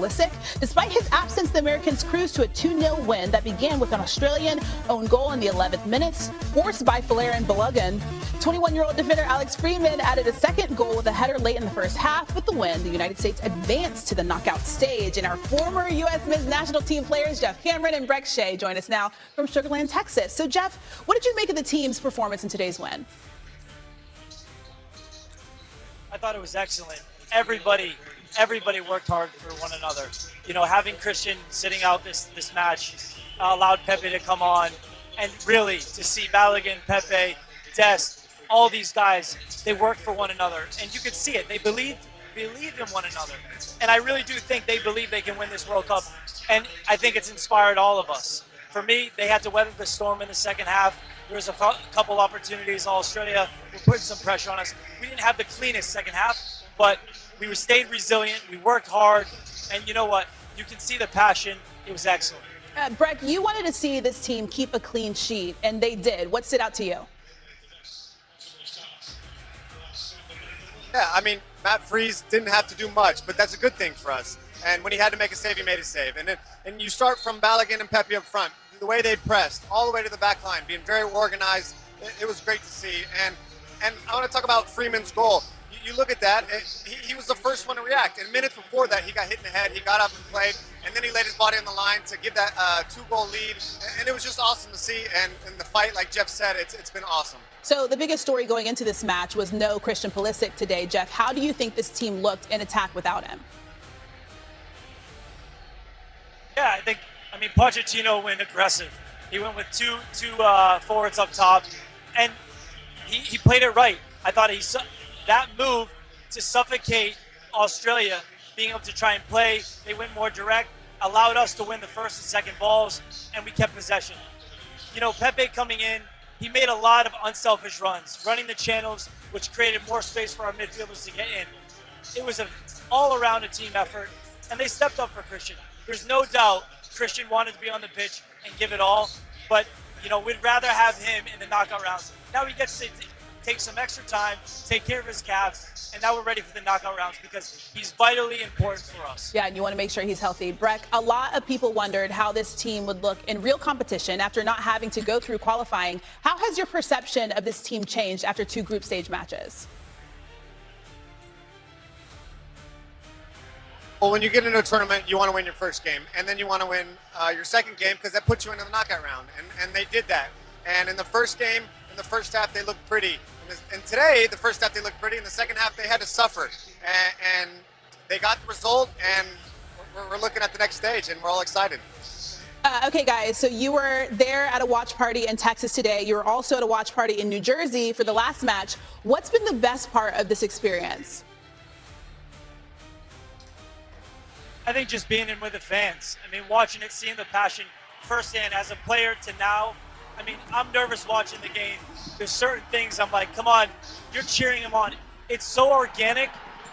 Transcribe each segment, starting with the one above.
Pulisic. Despite his absence, the Americans cruised to a 2-0 win that began with an Australian own goal in the 11th minute, forced by and Balogun. 21-year-old defender Alex Freeman added a second goal with a header late in the first half. With the win, the United States advanced to the knockout stage. And our former U.S. men's national team players, Jeff Cameron and Breck Shea, join us now from Sugar Land, Texas. So, Jeff, what did you make of the team's performance in today's win? I thought it was excellent. Everybody worked hard for one another. You know, having Christian sitting out this match allowed Pepi to come on, and really to see Balogun, Pepi, Des, all these guys, they worked for one another, and you could see it. They believed in one another, and I really do think they believe they can win this World Cup, and I think it's inspired all of us. For me, they had to weather the storm in the second half. There was a couple opportunities. Australia were putting some pressure on us. We didn't have the cleanest second half, but we stayed resilient. We worked hard, and you know what? You can see the passion. It was excellent. Breck, you wanted to see this team keep a clean sheet, and they did. What stood out to you? Yeah, I mean, Matt Freese didn't have to do much, but that's a good thing for us. And when he had to make a save, he made a save. And you start from Balogun and Pepi up front. The way they pressed, all the way to the back line, being very organized, it was great to see. And I want to talk about Freeman's goal. You look at that, he was the first one to react. And minutes before that, he got hit in the head, he got up and played, and then he laid his body on the line to give that 2-goal lead. And it was just awesome to see. And the fight, like Jeff said, it's been awesome. So the biggest story going into this match was no Christian Pulisic today. Jeff, how do you think this team looked in attack without him? Yeah, I mean, Pochettino went aggressive. He went with two forwards up top, and he played it right. I thought that move to suffocate Australia, being able to try and play, they went more direct, allowed us to win the first and second balls, and we kept possession. You know, Pepi coming in, he made a lot of unselfish runs, running the channels, which created more space for our midfielders to get in. It was an all-around a team effort, and they stepped up for Christian. There's no doubt Christian wanted to be on the pitch and give it all, but, you know, we'd rather have him in the knockout rounds. Now he gets to take some extra time, take care of his calves, and now we're ready for the knockout rounds because he's vitally important for us. Yeah, and you want to make sure he's healthy. Breck, a lot of people wondered how this team would look in real competition after not having to go through qualifying. How has your perception of this team changed after 2 group stage matches? Well, when you get into a tournament, you want to win your first game, and then you want to win your second game because that puts you into the knockout round, and they did that. And in the first game, in the first half, they looked pretty. And today, the first half, they looked pretty. In the second half, they had to suffer. And they got the result, and we're looking at the next stage, and we're all excited. Okay, guys, so you were there at a watch party in Texas today. You were also at a watch party in New Jersey for the last match. What's been the best part of this experience? I think just being in with the fans. I mean, watching it, seeing the passion firsthand as a player to now. I mean, I'm nervous watching the game. There's certain things I'm like, come on, you're cheering them on. It's so organic,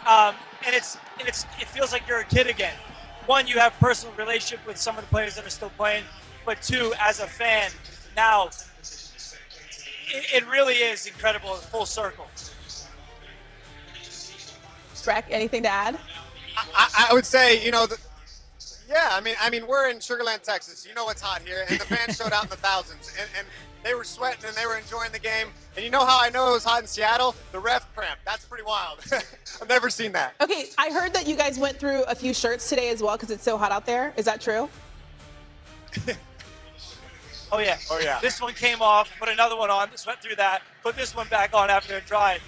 and it feels like you're a kid again. One, you have personal relationship with some of the players that are still playing, but two, as a fan, now it really is incredible, full circle. Breck, anything to add? I would say, you know, yeah, I mean, we're in Sugar Land, Texas. You know it's hot here, and the fans showed out in the thousands, and they were sweating and they were enjoying the game. And you know how I know it was hot in Seattle? The ref cramp. That's pretty wild. I've never seen that. Okay, I heard that you guys went through a few shirts today as well because it's so hot out there. Is that true? Oh yeah. Oh yeah. This one came off, put another one on, just went through that, put this one back on after it dried.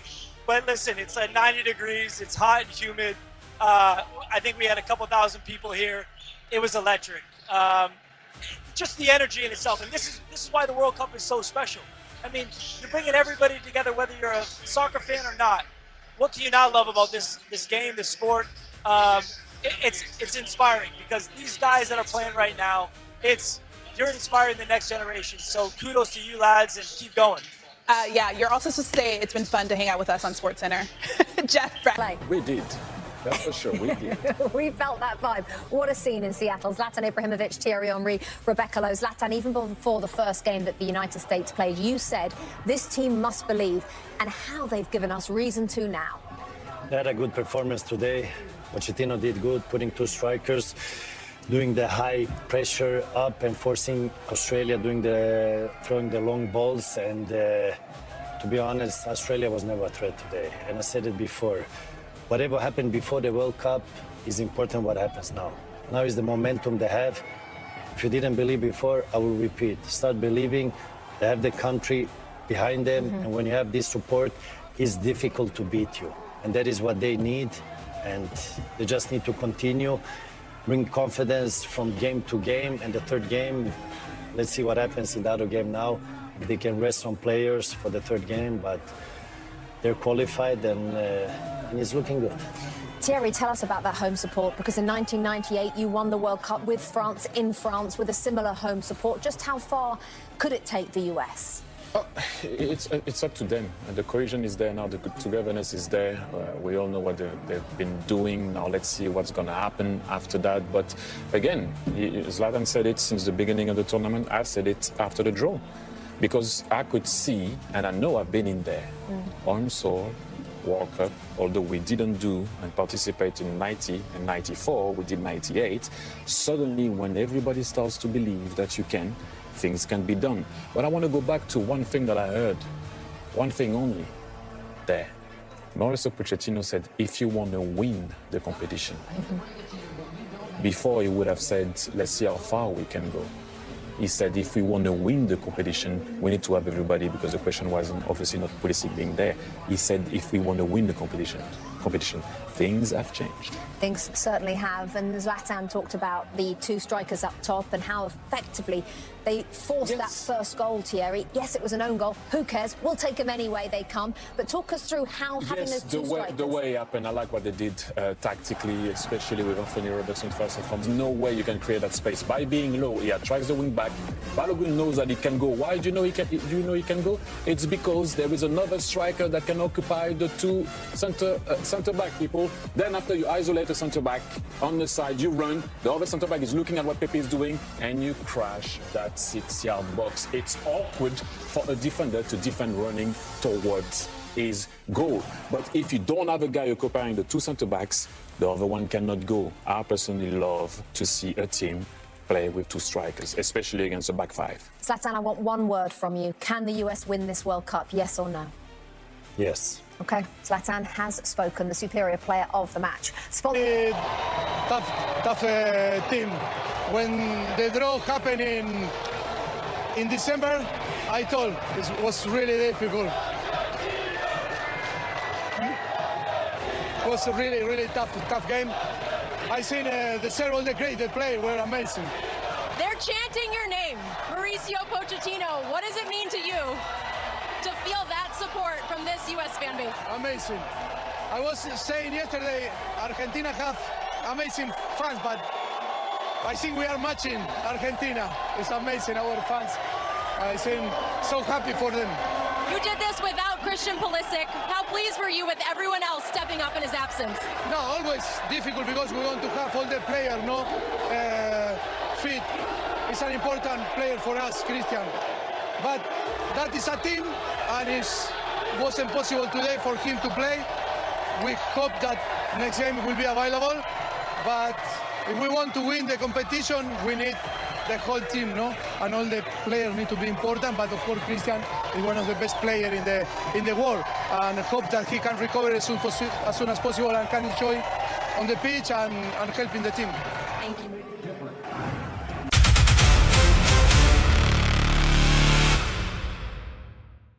But listen, it's like 90 degrees, it's hot and humid. I think we had a couple thousand people here. It was electric. Just the energy in itself, and this is why the World Cup is so special. I mean, you're bringing everybody together, whether you're a soccer fan or not. What can you not love about this game, this sport? It's inspiring because these guys that are playing right now, you're inspiring the next generation. So kudos to you lads, and keep going. Yeah, you're also supposed to say it's been fun to hang out with us on SportsCenter. Jeff, Breck. We did. That's for sure, we did. We felt that vibe. What a scene in Seattle. Zlatan Ibrahimovic, Thierry Henry, Rebecca Lowe. Zlatan, even before the first game that the United States played, you said this team must believe, and how they've given us reason to now. They had a good performance today. Pochettino did good, putting 2 strikers, doing the high pressure up and forcing Australia throwing the long balls. And to be honest, Australia was never a threat today. And I said it before. Whatever happened before the World Cup is important what happens now. Now is the momentum they have. If you didn't believe before, I will repeat. Start believing. They have the country behind them. And when you have this support, it's difficult to beat you. And that is what they need. And they just need to continue, bring confidence from game to game. And the third game, let's see what happens in the other game now. They can rest some players for the third game, but they're qualified and it's looking good. Thierry, tell us about that home support, because in 1998 you won the World Cup with France in France with a similar home support. Just how far could it take the US? It's up to them. The cohesion is there now. The togetherness is there. We all know what they've been doing. Now let's see what's going to happen after that. But again, Zlatan said it since the beginning of the tournament. I said it after the draw. Because I could see, and I know I've been in there, arm sore, World Cup, although we didn't do and participate in 90 and 94, we did 98. Suddenly, when everybody starts to believe that you can, things can be done. But I want to go back to one thing that I heard, one thing only, there. Mauricio Pochettino said, if you want to win the competition, before he would have said, let's see how far we can go. He said, if we want to win the competition, we need to have everybody, because the question wasn't obviously not Pulisic being there. He said, if we want to win the competition, things have changed. Things certainly have. And Zlatan talked about the 2 strikers up top and how effectively they forced that first goal, Thierry. Yes, it was an own goal. Who cares? We'll take them anyway, they come. But talk us through how having those 2 strikers... the way it happened, I like what they did tactically, especially with Anthony Robertson first and foremost. No way you can create that space. By being low, he attracts the wing back. Balogun knows that he can go. Why do you know he can go? It's because there is another striker that can occupy the 2 centre-back people. Then after you isolate a centre-back on the side, you run. The other centre-back is looking at what Pepi is doing, and you crash that 6-yard box. It's awkward for a defender to defend running towards his goal. But if you don't have a guy occupying the 2 centre-backs, the other one cannot go. I personally love to see a team play with 2 strikers, especially against a back 5. Zlatan, I want one word from you. Can the US win this World Cup, yes or no? Yes. OK, Zlatan has spoken, the superior player of the match. Tough team. When the draw happened in December, I told it was really difficult. It was a really tough game. I seen the several the great players were amazing. They're chanting your name, Mauricio Pochettino. What does it mean to you to feel that support from this U.S. fan base? Amazing. I was saying yesterday, Argentina have amazing fans, but I think we are matching Argentina. It's amazing, our fans. I'm so happy for them. You did this without Christian Pulisic. How pleased were you with everyone else stepping up in his absence? No, always difficult because we want to have all the players, fit. It's an important player for us, Christian. But that is a team, and it wasn't possible today for him to play. We hope that next game will be available. But if we want to win the competition, we need the whole team, and all the players need to be important. But of course, Christian is one of the best players in the world, and hope that he can recover as soon as possible and can enjoy on the pitch and helping the team. Thank you.